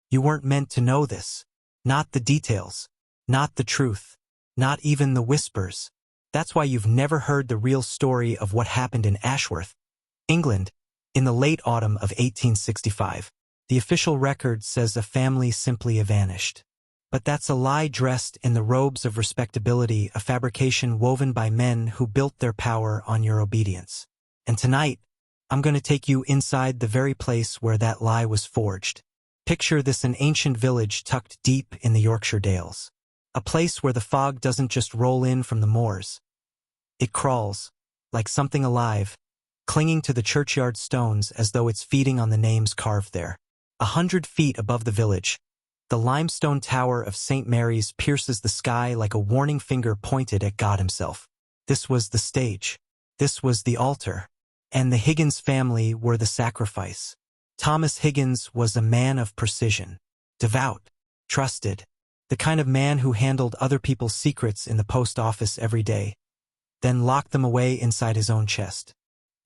You weren't meant to know this. Not the details. Not the truth. Not even the whispers. That's why you've never heard the real story of what happened in Ashworth, England, in the late autumn of 1865. The official record says a family simply vanished. But that's a lie dressed in the robes of respectability, a fabrication woven by men who built their power on your obedience. And tonight, I'm going to take you inside the very place where that lie was forged. Picture this: an ancient village tucked deep in the Yorkshire dales. A place where the fog doesn't just roll in from the moors. It crawls, like something alive, clinging to the churchyard stones as though it's feeding on the names carved there. 100 feet above the village, the limestone tower of St. Mary's pierces the sky like a warning finger pointed at God himself. This was the stage. This was the altar. And the Higgins family were the sacrifice. Thomas Higgins was a man of precision, devout, trusted, the kind of man who handled other people's secrets in the post office every day, then locked them away inside his own chest.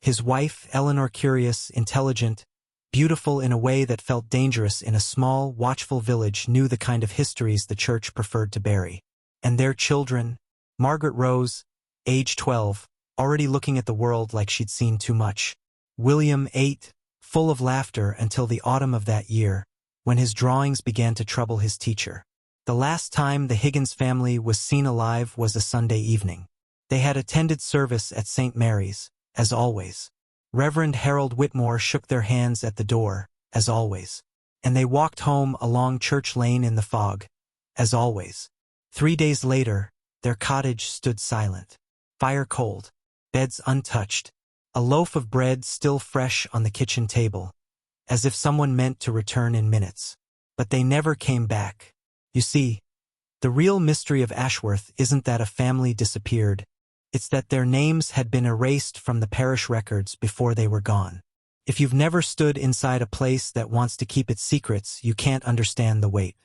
His wife, Eleanor, curious, intelligent, beautiful in a way that felt dangerous in a small, watchful village, knew the kind of histories the church preferred to bury. And their children, Margaret Rose, age 12, already looking at the world like she'd seen too much. William, 8, full of laughter until the autumn of that year, when his drawings began to trouble his teacher. The last time the Higgins family was seen alive was a Sunday evening. They had attended service at St. Mary's, as always. Reverend Harold Whitmore shook their hands at the door, as always. And they walked home along Church Lane in the fog, as always. 3 days later, their cottage stood silent. Fire cold, beds untouched, a loaf of bread still fresh on the kitchen table, as if someone meant to return in minutes. But they never came back. You see, the real mystery of Ashworth isn't that a family disappeared. It's that their names had been erased from the parish records before they were gone. If you've never stood inside a place that wants to keep its secrets, you can't understand the weight.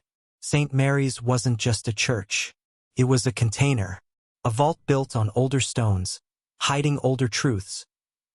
St. Mary's wasn't just a church. It was a container, a vault built on older stones, hiding older truths,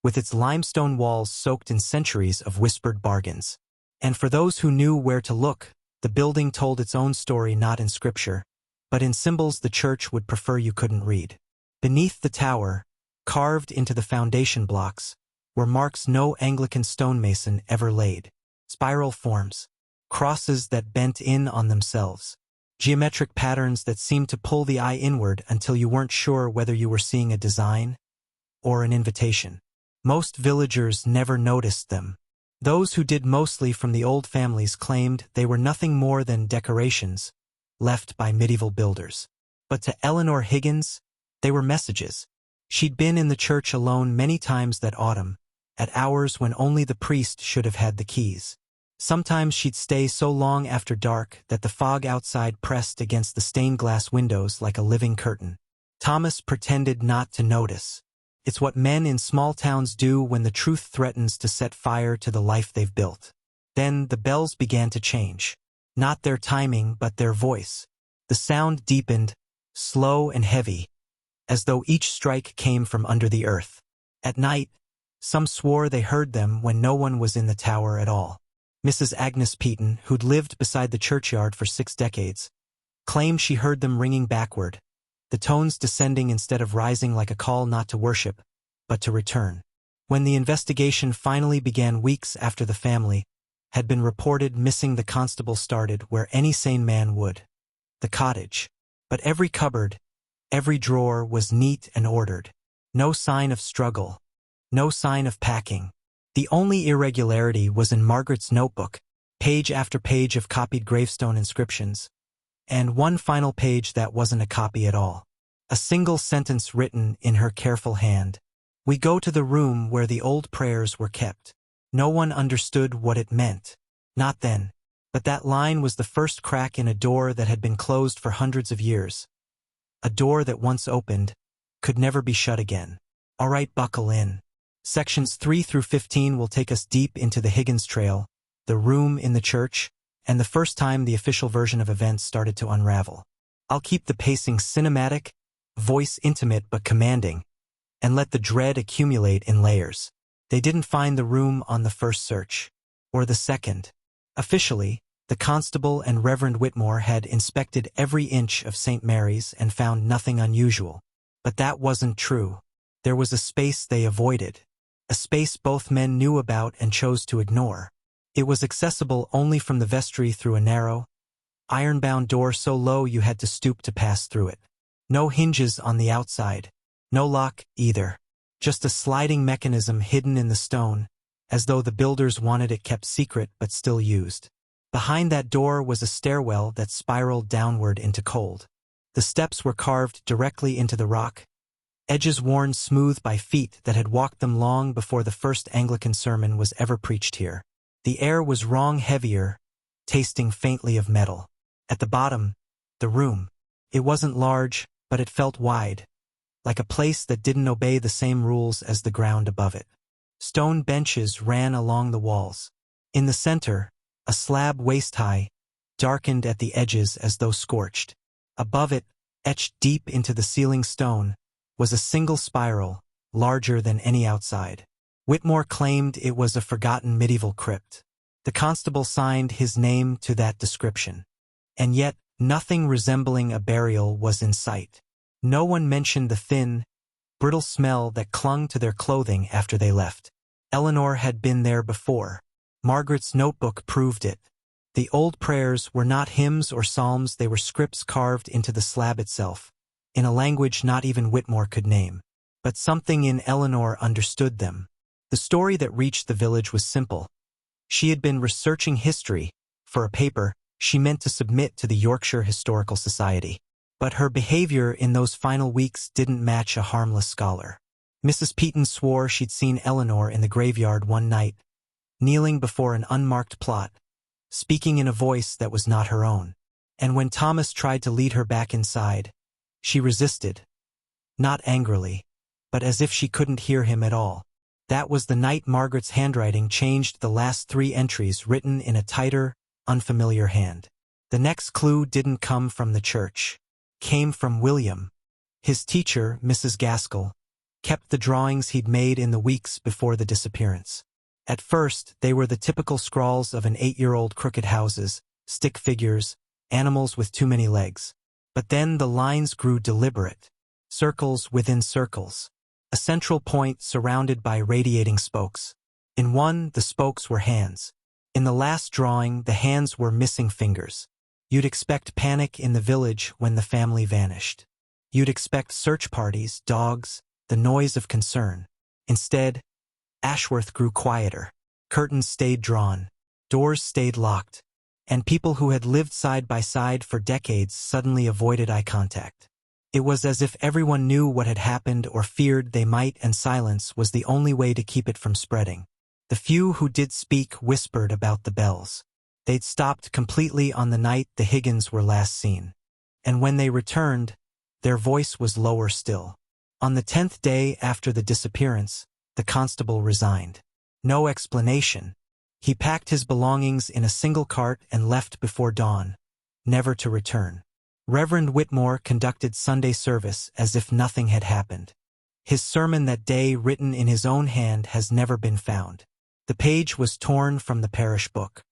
with its limestone walls soaked in centuries of whispered bargains. And for those who knew where to look, the building told its own story, not in scripture, but in symbols the church would prefer you couldn't read. Beneath the tower, carved into the foundation blocks, were marks no Anglican stonemason ever laid. Spiral forms, crosses that bent in on themselves, geometric patterns that seemed to pull the eye inward until you weren't sure whether you were seeing a design or an invitation. Most villagers never noticed them. Those who did, mostly from the old families, claimed they were nothing more than decorations left by medieval builders. But to Eleanor Higgins, they were messages. She'd been in the church alone many times that autumn, at hours when only the priest should have had the keys. Sometimes she'd stay so long after dark that the fog outside pressed against the stained glass windows like a living curtain. Thomas pretended not to notice. It's what men in small towns do when the truth threatens to set fire to the life they've built. Then the bells began to change. Not their timing, but their voice. The sound deepened, slow and heavy, as though each strike came from under the earth. At night, some swore they heard them when no one was in the tower at all. Mrs. Agnes Peaton, who'd lived beside the churchyard for 6 decades, claimed she heard them ringing backward, the tones descending instead of rising, like a call not to worship, but to return. When the investigation finally began weeks after the family had been reported missing, the constable started where any sane man would: the cottage. But every cupboard, every drawer was neat and ordered. No sign of struggle, no sign of packing. The only irregularity was in Margaret's notebook, page after page of copied gravestone inscriptions, and one final page that wasn't a copy at all. A single sentence written in her careful hand. We go to the room where the old prayers were kept. No one understood what it meant. Not then. But that line was the first crack in a door that had been closed for hundreds of years. A door that once opened could never be shut again. All right, buckle in. Sections 3 through 15 will take us deep into the Higgins trail, the room in the church, and the first time the official version of events started to unravel. I'll keep the pacing cinematic, voice intimate but commanding, and let the dread accumulate in layers. They didn't find the room on the first search, or the second. Officially, The constable and Reverend Whitmore had inspected every inch of St. Mary's and found nothing unusual. But that wasn't true. There was a space they avoided. A space both men knew about and chose to ignore. It was accessible only from the vestry through a narrow, iron-bound door so low you had to stoop to pass through it. No hinges on the outside. No lock, either. Just a sliding mechanism hidden in the stone, as though the builders wanted it kept secret but still used. Behind that door was a stairwell that spiraled downward into cold. The steps were carved directly into the rock, edges worn smooth by feet that had walked them long before the first Anglican sermon was ever preached here. The air was wrong heavier, tasting faintly of metal. At the bottom, the room. It wasn't large, but it felt wide, like a place that didn't obey the same rules as the ground above it. Stone benches ran along the walls. In the center, a slab waist-high, darkened at the edges as though scorched. Above it, etched deep into the ceiling stone, was a single spiral, larger than any outside. Whitmore claimed it was a forgotten medieval crypt. The constable signed his name to that description. And yet, nothing resembling a burial was in sight. No one mentioned the thin, brittle smell that clung to their clothing after they left. Eleanor had been there before. Margaret's notebook proved it. The old prayers were not hymns or psalms, they were scripts carved into the slab itself, in a language not even Whitmore could name. But something in Eleanor understood them. The story that reached the village was simple. She had been researching history for a paper she meant to submit to the Yorkshire Historical Society. But her behavior in those final weeks didn't match a harmless scholar. Mrs. Peaton swore she'd seen Eleanor in the graveyard one night, kneeling before an unmarked plot, speaking in a voice that was not her own. And when Thomas tried to lead her back inside, she resisted, not angrily, but as if she couldn't hear him at all. That was the night Margaret's handwriting changed the last 3 entries written in a tighter, unfamiliar hand. The next clue didn't come from the church. Came from William. His teacher, Mrs. Gaskell, kept the drawings he'd made in the weeks before the disappearance. At first, they were the typical scrawls of an 8-year-old: crooked houses, stick figures, animals with too many legs. But then the lines grew deliberate. Circles within circles. A central point surrounded by radiating spokes. In one, the spokes were hands. In the last drawing, the hands were missing fingers. You'd expect panic in the village when the family vanished. You'd expect search parties, dogs, the noise of concern. Instead, Ashworth grew quieter. Curtains stayed drawn. Doors stayed locked. And people who had lived side by side for decades suddenly avoided eye contact. It was as if everyone knew what had happened or feared they might, and silence was the only way to keep it from spreading. The few who did speak whispered about the bells. They'd stopped completely on the night the Higgins were last seen. And when they returned, their voice was lower still. On the 10th day after the disappearance, the constable resigned. No explanation. He packed his belongings in a single cart and left before dawn, never to return. Reverend Whitmore conducted Sunday service as if nothing had happened. His sermon that day, written in his own hand, has never been found. The page was torn from the parish book.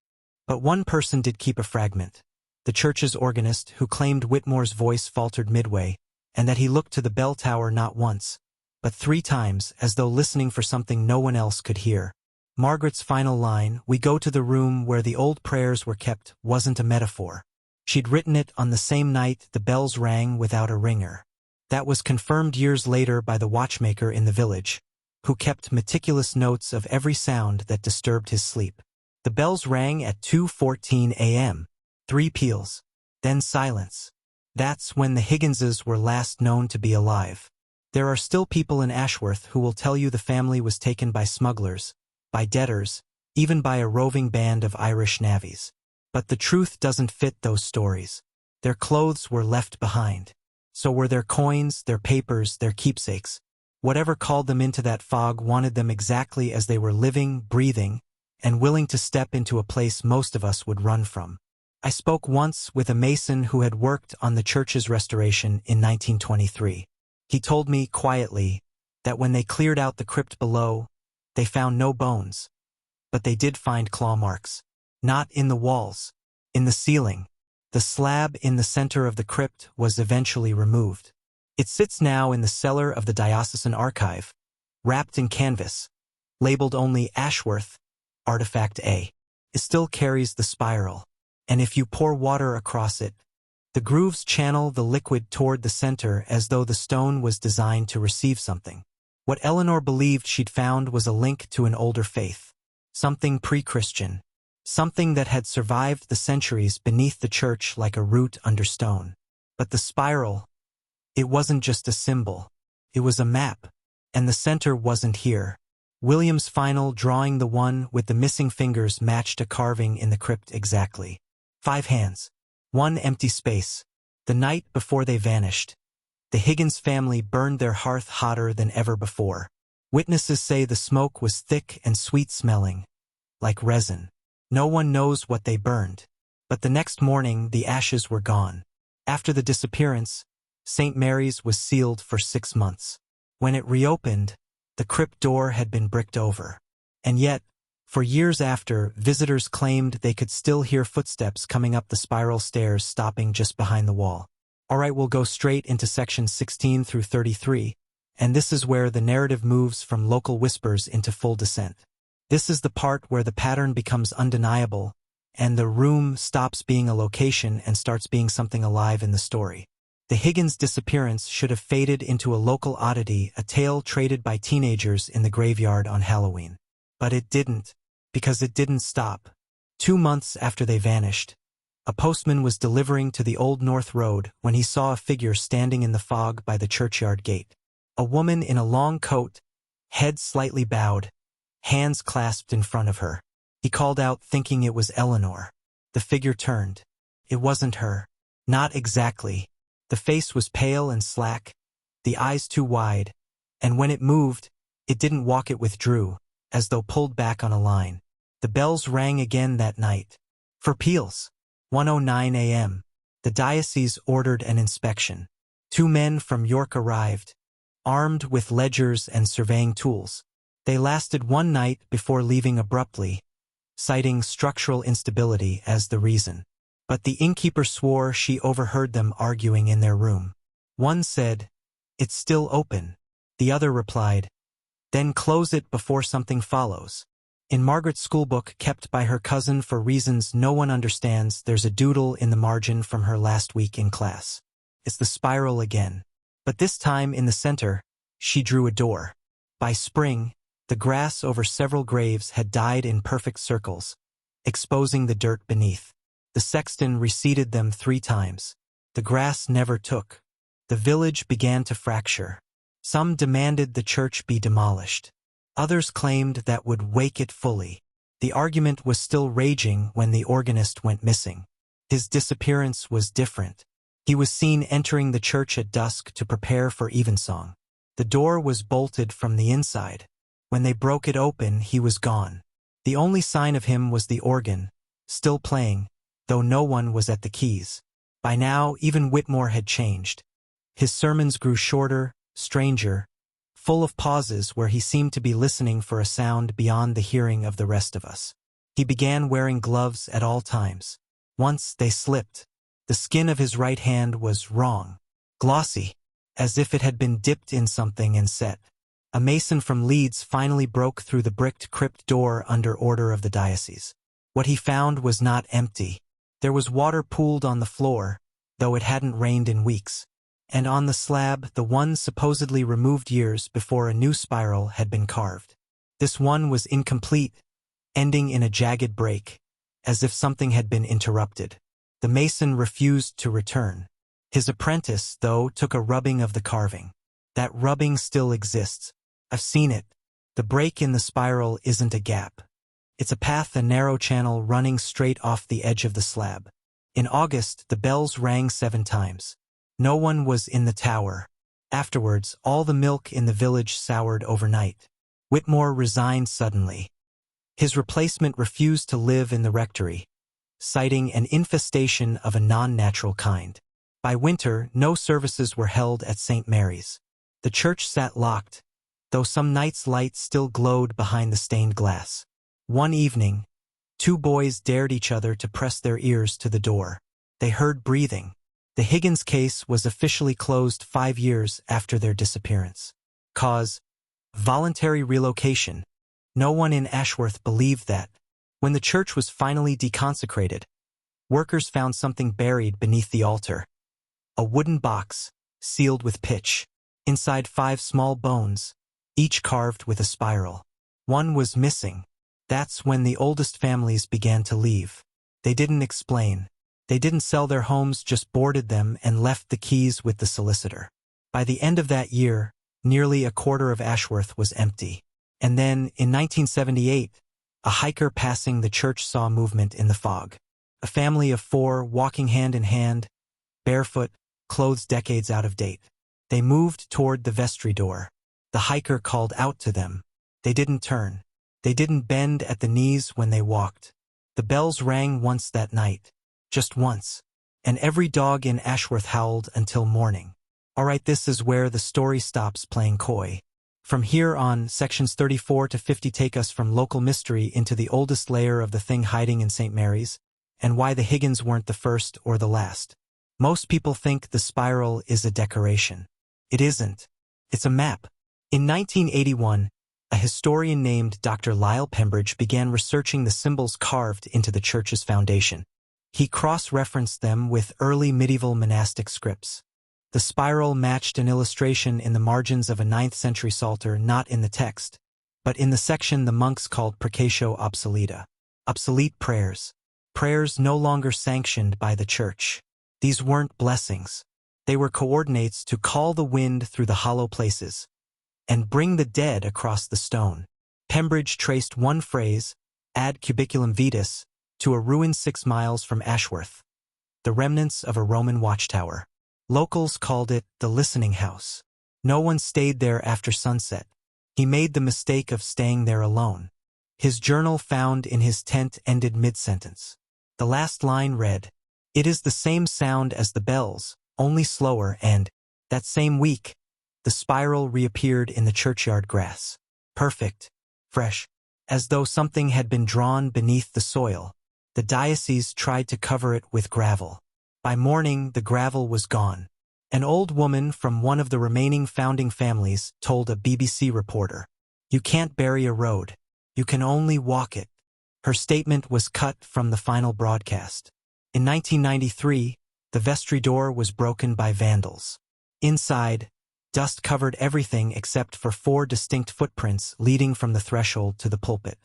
But one person did keep a fragment. The church's organist, who claimed Whitmore's voice faltered midway, and that he looked to the bell tower not once, but 3 times, as though listening for something no one else could hear. Margaret's final line, "We go to the room where the old prayers were kept," wasn't a metaphor. She'd written it on the same night the bells rang without a ringer. That was confirmed years later by the watchmaker in the village, who kept meticulous notes of every sound that disturbed his sleep. The bells rang at 2:14 a.m., 3 peals, then silence. That's when the Higginses were last known to be alive. There are still people in Ashworth who will tell you the family was taken by smugglers, by debtors, even by a roving band of Irish navvies. But the truth doesn't fit those stories. Their clothes were left behind. So were their coins, their papers, their keepsakes. Whatever called them into that fog wanted them exactly as they were, living, breathing, and willing to step into a place most of us would run from. I spoke once with a mason who had worked on the church's restoration in 1923. He told me quietly that when they cleared out the crypt below, they found no bones, but they did find claw marks. Not in the walls, In the ceiling, the slab in the center of the crypt was eventually removed. It sits now in the cellar of the diocesan archive, wrapped in canvas, labeled only Ashworth, Artifact A. It still carries the spiral, and if you pour water across it, the grooves channel the liquid toward the center as though the stone was designed to receive something. What Eleanor believed she'd found was a link to an older faith, something pre-Christian, something that had survived the centuries beneath the church like a root under stone. But the spiral, it wasn't just a symbol, it was a map, and the center wasn't here. William's final drawing, the one with the missing fingers, matched a carving in the crypt exactly. 5 hands. 1 empty space. The night before they vanished, the Higgins family burned their hearth hotter than ever before. Witnesses say the smoke was thick and sweet-smelling, like resin. No one knows what they burned, but the next morning the ashes were gone. After the disappearance, St. Mary's was sealed for 6 months. When it reopened, the crypt door had been bricked over. And yet, for years after, visitors claimed they could still hear footsteps coming up the spiral stairs, stopping just behind the wall. Alright, we'll go straight into sections 16 through 33, and this is where the narrative moves from local whispers into full descent. This is the part where the pattern becomes undeniable, and the room stops being a location and starts being something alive in the story. The Higgins disappearance should have faded into a local oddity, a tale traded by teenagers in the graveyard on Halloween. But it didn't, because it didn't stop. 2 months after they vanished, a postman was delivering to the Old North Road when he saw a figure standing in the fog by the churchyard gate. A woman in a long coat, head slightly bowed, hands clasped in front of her. He called out, thinking it was Eleanor. The figure turned. It wasn't her. Not exactly. The face was pale and slack, the eyes too wide, and when it moved, it didn't walk, it withdrew, as though pulled back on a line. The bells rang again that night. For peals. 1:09 a.m. The diocese ordered an inspection. 2 men from York arrived, armed with ledgers and surveying tools. They lasted 1 night before leaving abruptly, citing structural instability as the reason. But the innkeeper swore she overheard them arguing in their room. One said, "It's still open." The other replied, "Then close it before something follows." In Margaret's schoolbook, kept by her cousin for reasons no one understands, there's a doodle in the margin from her last week in class. It's the spiral again. But this time in the center, she drew a door. By spring, the grass over several graves had died in perfect circles, exposing the dirt beneath. The sexton reseeded them 3 times. The grass never took. The village began to fracture. Some demanded the church be demolished. Others claimed that would wake it fully. The argument was still raging when the organist went missing. His disappearance was different. He was seen entering the church at dusk to prepare for evensong. The door was bolted from the inside. When they broke it open, he was gone. The only sign of him was the organ, still playing, though no one was at the keys. By now, even Whitmore had changed. His sermons grew shorter, stranger, full of pauses where he seemed to be listening for a sound beyond the hearing of the rest of us. He began wearing gloves at all times. Once they slipped. The skin of his right hand was wrong, glossy, as if it had been dipped in something and set. A mason from Leeds finally broke through the bricked crypt door under order of the diocese. What he found was not empty. There was water pooled on the floor, though it hadn't rained in weeks. And on the slab, the one supposedly removed years before a new spiral had been carved. This one was incomplete, ending in a jagged break, as if something had been interrupted. The mason refused to return. His apprentice, though, took a rubbing of the carving. That rubbing still exists. I've seen it. The break in the spiral isn't a gap. It's a path, a narrow channel running straight off the edge of the slab. In August, the bells rang 7 times. No one was in the tower. Afterwards, all the milk in the village soured overnight. Whitmore resigned suddenly. His replacement refused to live in the rectory, citing an infestation of a non-natural kind. By winter, no services were held at St. Mary's. The church sat locked, though some nights lights still glowed behind the stained glass. One evening, Two boys dared each other to press their ears to the door. They heard breathing. The Higgins case was officially closed 5 years after their disappearance. Cause: voluntary relocation. No one in Ashworth believed that. When the church was finally deconsecrated, workers found something buried beneath the altar. A wooden box, sealed with pitch. Inside 5 small bones, each carved with a spiral. One was missing. That's when the oldest families began to leave. They didn't explain. They didn't sell their homes, just boarded them and left the keys with the solicitor. By the end of that year, nearly a quarter of Ashworth was empty. And then, in 1978, a hiker passing the church saw movement in the fog. A family of 4 walking hand in hand, barefoot, clothes decades out of date. They moved toward the vestry door. The hiker called out to them. They didn't turn. They didn't bend at the knees when they walked. The bells rang once that night. Just once. And every dog in Ashworth howled until morning. Alright, this is where the story stops playing coy. From here on, sections 34 to 50 take us from local mystery into the oldest layer of the thing hiding in St. Mary's, and why the Higgins weren't the first or the last. Most people think the spiral is a decoration. It isn't. It's a map. In 1981, a historian named Dr. Lyle Pembridge began researching the symbols carved into the church's foundation. He cross-referenced them with early medieval monastic scripts. The spiral matched an illustration in the margins of a 9th century psalter, not in the text, but in the section the monks called precatio obsoleta. Obsolete prayers. Prayers no longer sanctioned by the church. These weren't blessings. They were coordinates to call the wind through the hollow places and bring the dead across the stone. Pembridge traced one phrase, ad cubiculum vitis, to a ruin 6 miles from Ashworth, the remnants of a Roman watchtower. Locals called it the listening house. No one stayed there after sunset. He made the mistake of staying there alone. His journal found in his tent ended mid-sentence. The last line read, "It is the same sound as the bells, only slower," and, that same week, the spiral reappeared in the churchyard grass. Perfect, fresh, as though something had been drawn beneath the soil. The diocese tried to cover it with gravel. By morning, the gravel was gone. An old woman from one of the remaining founding families told a BBC reporter, "You can't bury a road. You can only walk it." Her statement was cut from the final broadcast. In 1993, the vestry door was broken by vandals. Inside, dust covered everything except for 4 distinct footprints leading from the threshold to the pulpit.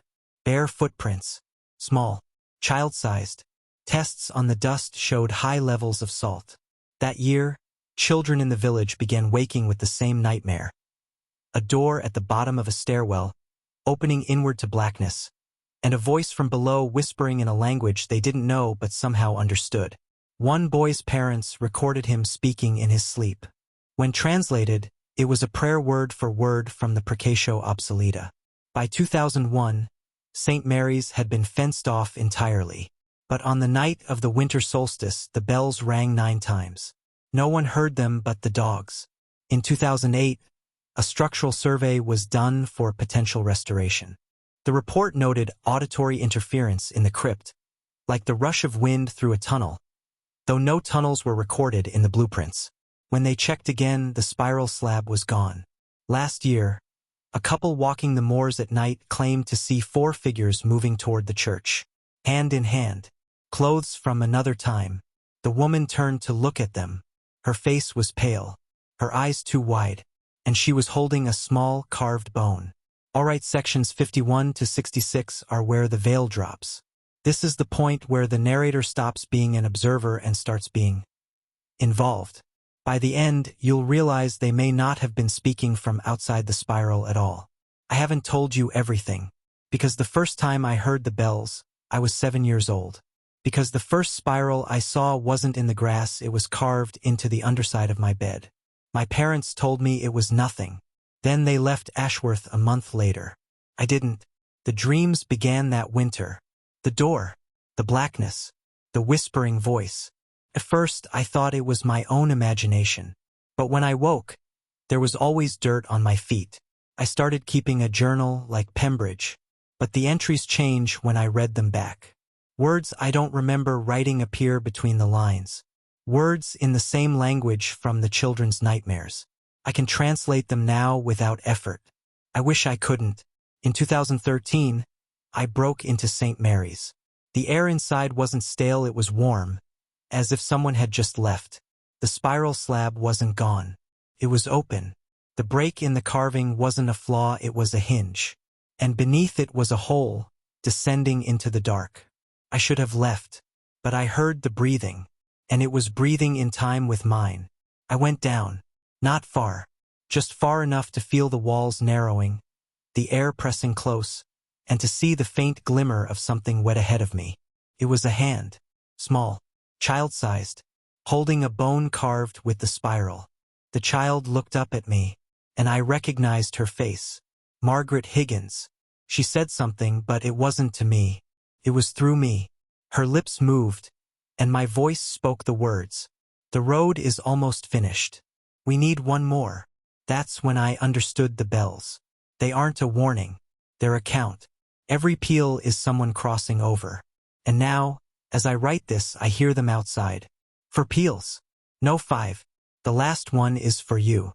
Bare footprints. Small. Child-sized. Tests on the dust showed high levels of salt. That year, children in the village began waking with the same nightmare. A door at the bottom of a stairwell, opening inward to blackness, and a voice from below whispering in a language they didn't know but somehow understood. One boy's parents recorded him speaking in his sleep. When translated, it was a prayer word for word from the precatio obsoleta. By 2001, St. Mary's had been fenced off entirely. But on the night of the winter solstice, the bells rang 9 times. No one heard them but the dogs. In 2008, a structural survey was done for potential restoration. The report noted auditory interference in the crypt, like the rush of wind through a tunnel, though no tunnels were recorded in the blueprints. When they checked again, the spiral slab was gone. Last year, a couple walking the moors at night claimed to see 4 figures moving toward the church, hand in hand, clothes from another time. The woman turned to look at them. Her face was pale, her eyes too wide, and she was holding a small carved bone. Alright, sections 51 to 66 are where the veil drops. This is the point where the narrator stops being an observer and starts being involved. By the end, you'll realize they may not have been speaking from outside the spiral at all. I haven't told you everything, because the first time I heard the bells, I was 7 years old. Because the first spiral I saw wasn't in the grass, it was carved into the underside of my bed. My parents told me it was nothing. Then they left Ashworth a month later. I didn't. The dreams began that winter. The door, the blackness, the whispering voice. At first, I thought it was my own imagination. But when I woke, there was always dirt on my feet. I started keeping a journal like Pembridge. But the entries change when I read them back. Words I don't remember writing appear between the lines. Words in the same language from the children's nightmares. I can translate them now without effort. I wish I couldn't. In 2013, I broke into St. Mary's. The air inside wasn't stale, it was warm, as if someone had just left. The spiral slab wasn't gone. It was open. The break in the carving wasn't a flaw, it was a hinge. And beneath it was a hole, descending into the dark. I should have left, but I heard the breathing, and it was breathing in time with mine. I went down, not far, just far enough to feel the walls narrowing, the air pressing close, and to see the faint glimmer of something wet ahead of me. It was a hand, small, child-sized, holding a bone carved with the spiral. The child looked up at me, and I recognized her face. Margaret Higgins. She said something, but it wasn't to me. It was through me. Her lips moved, and my voice spoke the words. The road is almost finished. We need one more. That's when I understood the bells. They aren't a warning. They're a count. Every peal is someone crossing over. And now, as I write this, I hear them outside. For peals. No 5. The last one is for you.